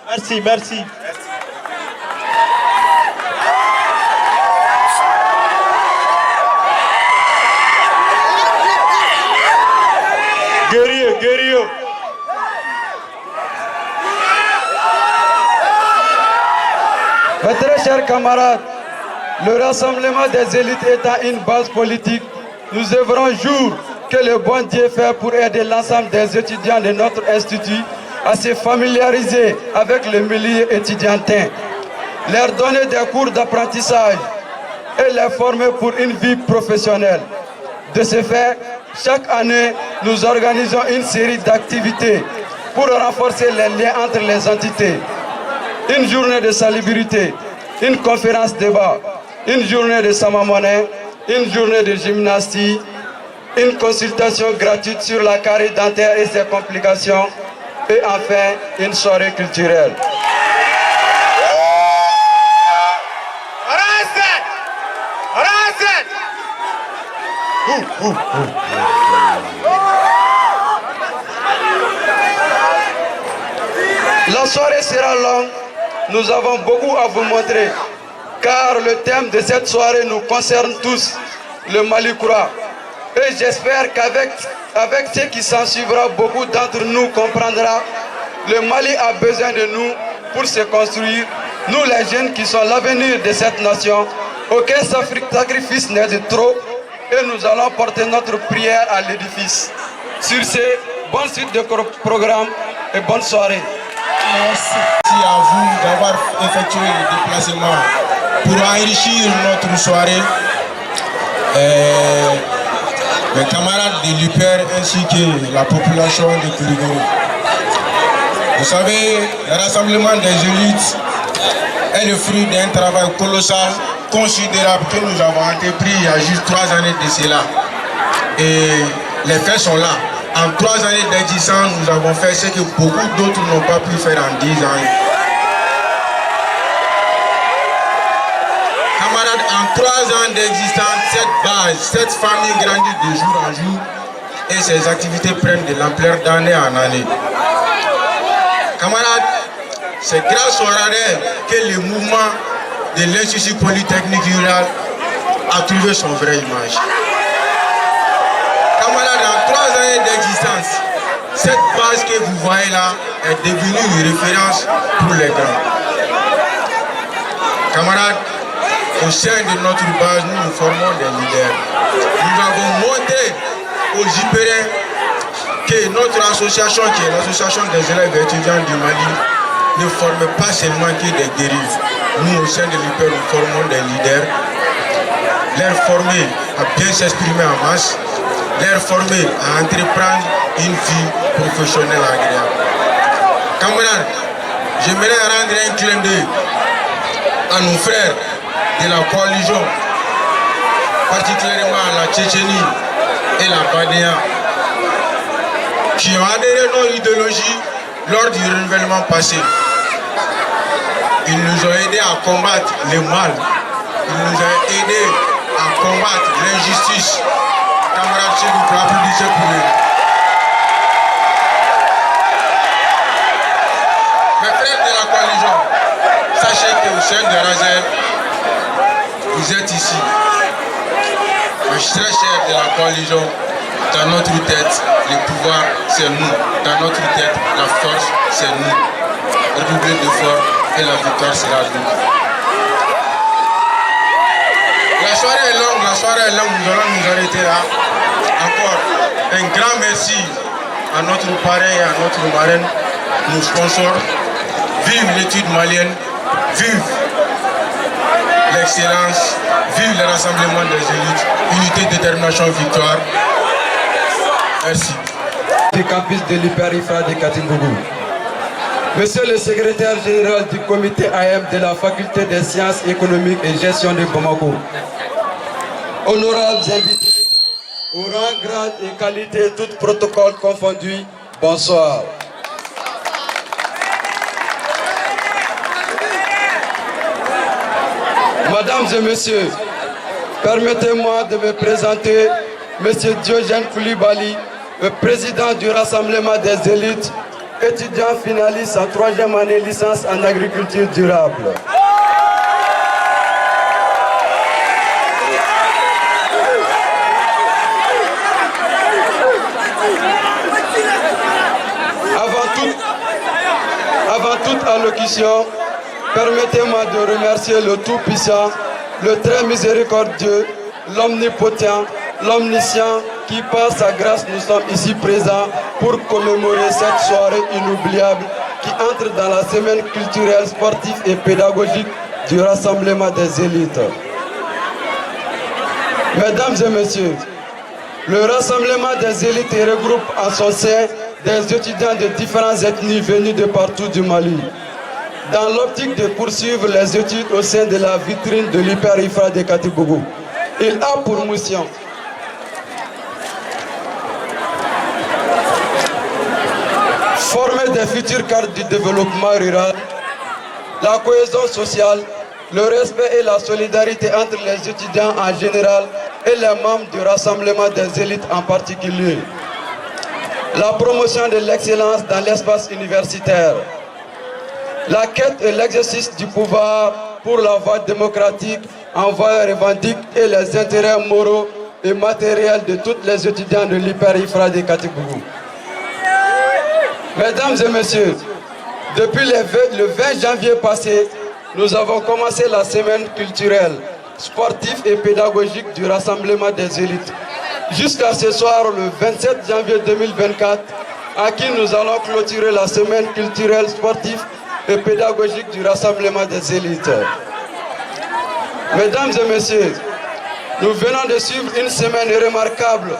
Merci, merci. Guerrier. Mes très chers camarades, le rassemblement des élites étant une base politique, nous œuvrons jour que le bon Dieu fait pour aider l'ensemble des étudiants de notre institut à se familiariser avec le milieu étudiantin, leur donner des cours d'apprentissage et les former pour une vie professionnelle. De ce fait, chaque année, nous organisons une série d'activités pour renforcer les liens entre les entités. Une journée de salubrité, une conférence débat, une journée de samamonnaie, une journée de gymnastique, une consultation gratuite sur la carie dentaire et ses complications, et enfin une soirée culturelle. La soirée sera longue, nous avons beaucoup à vous montrer, car le thème de cette soirée nous concerne tous, le Mali croit. Et j'espère qu'avec ce qui s'en suivra, beaucoup d'entre nous comprendra. Le Mali a besoin de nous pour se construire. Nous les jeunes qui sont l'avenir de cette nation, aucun sacrifice n'est de trop et nous allons porter notre prière à l'édifice. Sur ce, bonne suite de programme et bonne soirée. Merci à vous d'avoir effectué le déplacement pour enrichir notre soirée. Les camarades de l'UPER ainsi que la population de Kouligourou. Vous savez, le rassemblement des élites est le fruit d'un travail colossal, considérable que nous avons entrepris il y a juste 3 années de cela. Et les faits sont là. En 3 années d'existence, nous avons fait ce que beaucoup d'autres n'ont pas pu faire en 10 ans. Camarades, en 3 ans d'existence, cette base, cette famille grandit de jour en jour et ses activités prennent de l'ampleur d'année en année. Camarades, c'est grâce au RADER que le mouvement de l'Institut Polytechnique Rural a trouvé son vraie image. Camarades, en 3 années d'existence, cette base que vous voyez là est devenue une référence pour les grands. Camarades, au sein de notre base, nous formons des leaders. Nous avons monté aux Ipériens que notre association, qui est l'association des élèves et étudiants du Mali, ne forme pas seulement que des dérives. Nous, au sein de l'IPER, nous formons des leaders, leur former à bien s'exprimer en masse, leur former à entreprendre une vie professionnelle agréable. Camarades, j'aimerais rendre un clin d'œil à nos frères de la coalition, particulièrement à la Tchétchénie et la Badéa, qui ont adhéré à nos idéologies lors du renouvellement passé. Ils nous ont aidés à combattre le mal. Ils nous ont aidés à combattre l'injustice. Camarades, s'il vous plaît, applaudissez pour eux. Mes frères de la coalition, sachez que au sein de Razel, vous êtes ici. Les très chers de la coalition, dans notre tête, le pouvoir, c'est nous. Dans notre tête, la force, c'est nous. Redoubler d'efforts et la victoire sera nous. La soirée est longue, nous allons nous arrêter là. Encore un grand merci à notre parrain et à notre marraine, nos sponsors. Vive l'étude malienne, vive l'excellence, vive le rassemblement des élites, unité, détermination, victoire. Merci. Du campus de l'Hyper-IFRA de Katimbougou. Monsieur le secrétaire général du comité AM de la faculté des sciences économiques et gestion de Bamako. Honorables invités, au rang, grade et qualité, tout protocole confondu, bonsoir. Mesdames et messieurs, permettez-moi de me présenter Monsieur Diogène Koulibaly, le président du Rassemblement des élites, étudiant finaliste en 3e année licence en agriculture durable. Avant toute allocution, permettez-moi de remercier le Tout-Puissant, le très miséricordieux, l'omnipotent, l'omniscient, qui par sa grâce nous sommes ici présents pour commémorer cette soirée inoubliable qui entre dans la semaine culturelle, sportive et pédagogique du Rassemblement des élites. Mesdames et messieurs, le Rassemblement des élites regroupe en son sein des étudiants de différentes ethnies venus de partout du Mali, dans l'optique de poursuivre les études au sein de la vitrine de l'Hyper-IFRA de Katimbougou. Il a pour mission former des futurs cadres du développement rural, la cohésion sociale, le respect et la solidarité entre les étudiants en général et les membres du Rassemblement des élites en particulier, la promotion de l'excellence dans l'espace universitaire, la quête et l'exercice du pouvoir pour la voie démocratique envers les revendiques et les intérêts moraux et matériels de tous les étudiants de l'Hyper-IFRA de Katimbougou. Mesdames et messieurs, depuis le 20 janvier passé, nous avons commencé la semaine culturelle, sportive et pédagogique du Rassemblement des élites. Jusqu'à ce soir, le 27 janvier 2024, à qui nous allons clôturer la semaine culturelle, sportive et pédagogique du Rassemblement des élites. Mesdames et messieurs, nous venons de suivre une semaine remarquable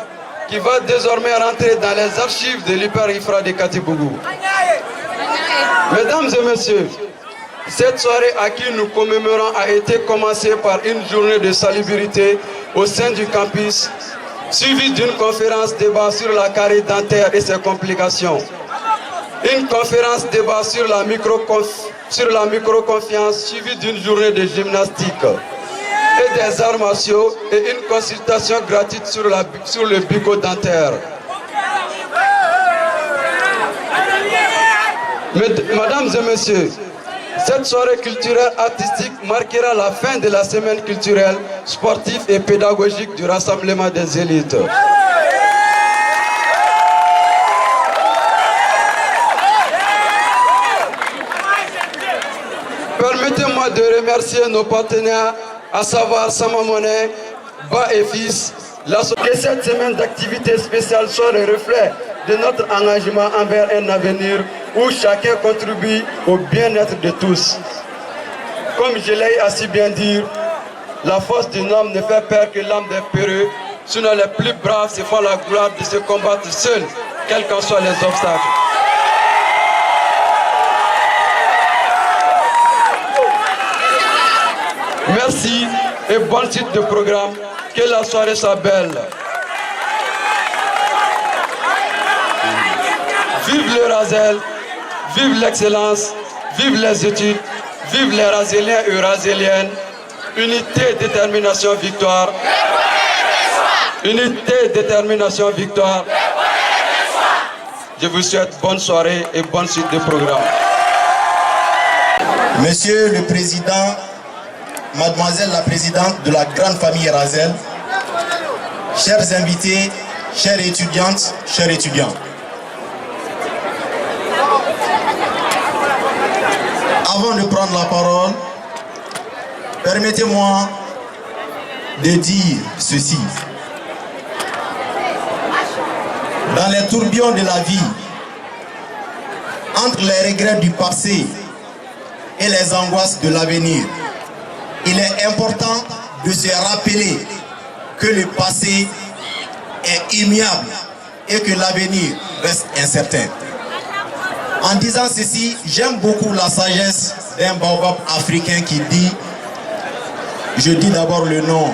qui va désormais rentrer dans les archives de l'Hyper-IFRA de Katimbougou. Mesdames et messieurs, cette soirée à qui nous commémorons a été commencée par une journée de salubrité au sein du campus, suivie d'une conférence débat sur la carie dentaire et ses complications. Une conférence débat sur la microconfiance suivie d'une journée de gymnastique et des arts martiaux et une consultation gratuite sur le bucco-dentaire. Mesdames et messieurs, cette soirée culturelle artistique marquera la fin de la semaine culturelle, sportive et pédagogique du Rassemblement des élites. Permettez-moi de remercier nos partenaires, à savoir Sama Monnaie, bas et fils, que cette semaine d'activité spéciale soit le reflet de notre engagement envers un avenir où chacun contribue au bien-être de tous. Comme je l'ai assez bien dit, la force d'un homme ne fait peur que l'âme des peureux, sinon les plus braves se font la gloire de se combattre seuls, quels qu'en soient les obstacles. Merci et bonne suite de programme. Que la soirée soit belle. Vive le Rasel, vive l'excellence, vive les études, vive les Razéliens et Razéliennes. Unité, détermination, victoire. Unité, détermination, victoire. Je vous souhaite bonne soirée et bonne suite de programme. Monsieur le Président, Mademoiselle la Présidente de la grande famille Rasel, chers invités, chères étudiantes, chers étudiants. Avant de prendre la parole, permettez-moi de dire ceci. Dans les tourbillons de la vie, entre les regrets du passé et les angoisses de l'avenir, il est important de se rappeler que le passé est immuable et que l'avenir reste incertain. En disant ceci, j'aime beaucoup la sagesse d'un baobab africain qui dit, je dis d'abord le nom,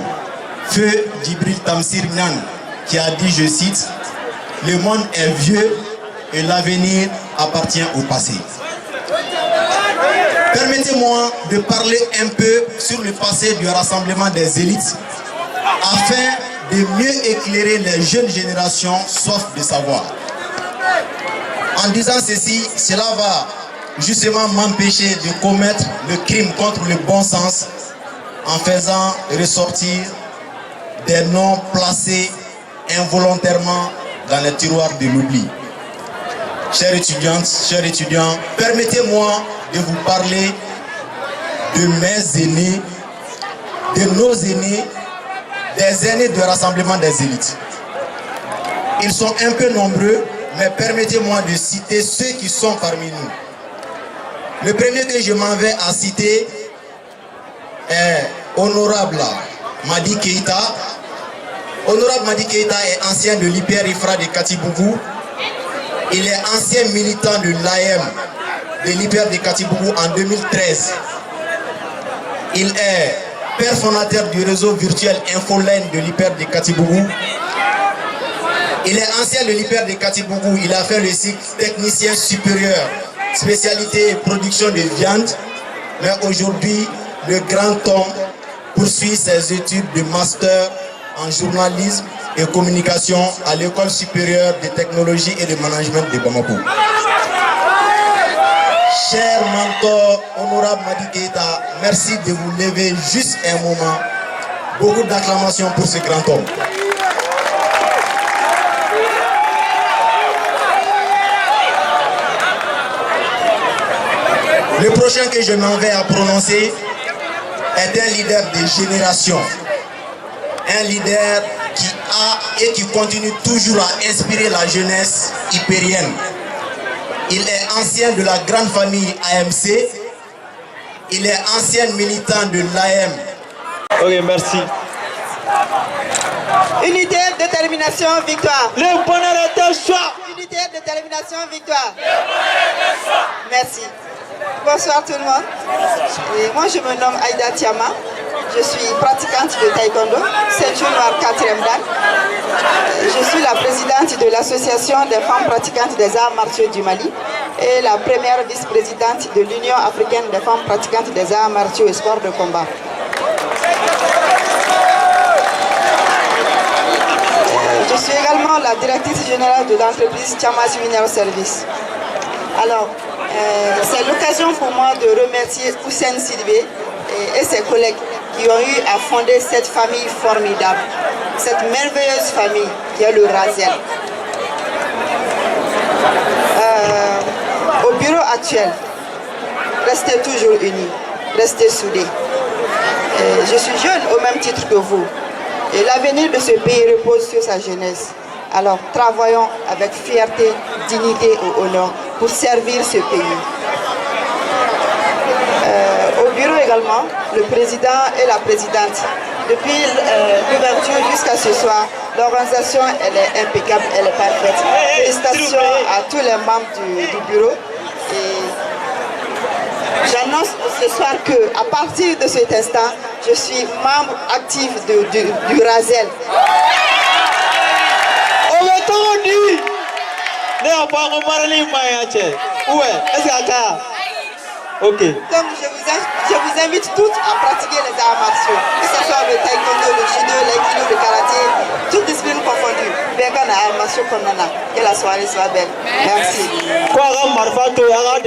Feu Djibril Tamsir Niane, qui a dit, je cite, « Le monde est vieux et l'avenir appartient au passé ». Permettez-moi de parler un peu sur le passé du rassemblement des élites afin de mieux éclairer les jeunes générations soif de savoir. En disant ceci, cela va justement m'empêcher de commettre le crime contre le bon sens en faisant ressortir des noms placés involontairement dans les tiroirs de l'oubli. Chères étudiantes, chers étudiants, permettez-moi de vous parler de mes aînés, de nos aînés, des aînés du rassemblement des élites. Ils sont un peu nombreux, mais permettez-moi de citer ceux qui sont parmi nous. Le premier que je m'en vais à citer est Honorable Madi Keïta. Honorable Madi Keïta est ancien de l'IPR IFRA de Katibougou. Il est ancien militant de l'AM de l'IPR de Katibougou en 2013. Il est père fondateur du réseau virtuel Infoline de l'IPR de Katibougou. Il est ancien de l'IPR de Katibougou. Il a fait le cycle technicien supérieur, spécialité production de viande. Mais aujourd'hui, le grand homme poursuit ses études de master en journalisme et communication à l'École supérieure de technologie et de management de Bamako. Cher mentor, honorable Madi Keïta, merci de vous lever juste un moment. Beaucoup d'acclamations pour ce grand homme. Le prochain que je m'en vais à prononcer est un leader de génération. Un leader qui a et qui continue toujours à inspirer la jeunesse hypérienne. Il est ancien de la grande famille AMC. Il est ancien militant de l'AM. Ok, merci. Unité, détermination, victoire. Le bonheur est un choix. Unité, détermination, victoire. Le bonheur est un choix. Merci. Bonsoir tout le monde. Et moi je me nomme Aïda Tiama. Je suis pratiquante de taekwondo, ceinture noire 4e dan. Je suis la présidente de l'association des femmes pratiquantes des arts martiaux du Mali et la première vice-présidente de l'Union africaine des femmes pratiquantes des arts martiaux et sports de combat. Je suis également la directrice générale de l'entreprise Tiamas Mineral Service. Alors, c'est l'occasion pour moi de remercier Hussein Sidibé et ses collègues qui ont eu à fonder cette famille formidable, cette merveilleuse famille qui est le Rasel. Au bureau actuel, restez toujours unis, restez soudés. Je suis jeune au même titre que vous Et l'avenir de ce pays repose sur sa jeunesse. Alors travaillons avec fierté, dignité et honneur pour servir ce pays. Au bureau également, le président et la présidente. Depuis l'ouverture jusqu'à ce soir, l'organisation elle est impeccable, elle est parfaite. Félicitations à tous les membres du bureau. Et j'annonce ce soir qu'à partir de cet instant, je suis membre actif du RASEL. Ok. Donc je vous invite toutes à pratiquer les arts martiaux, que ce soit le taekwondo, le judo, l'aïkido, le karaté, toutes disciplines confondues. Que la soirée soit belle. Merci.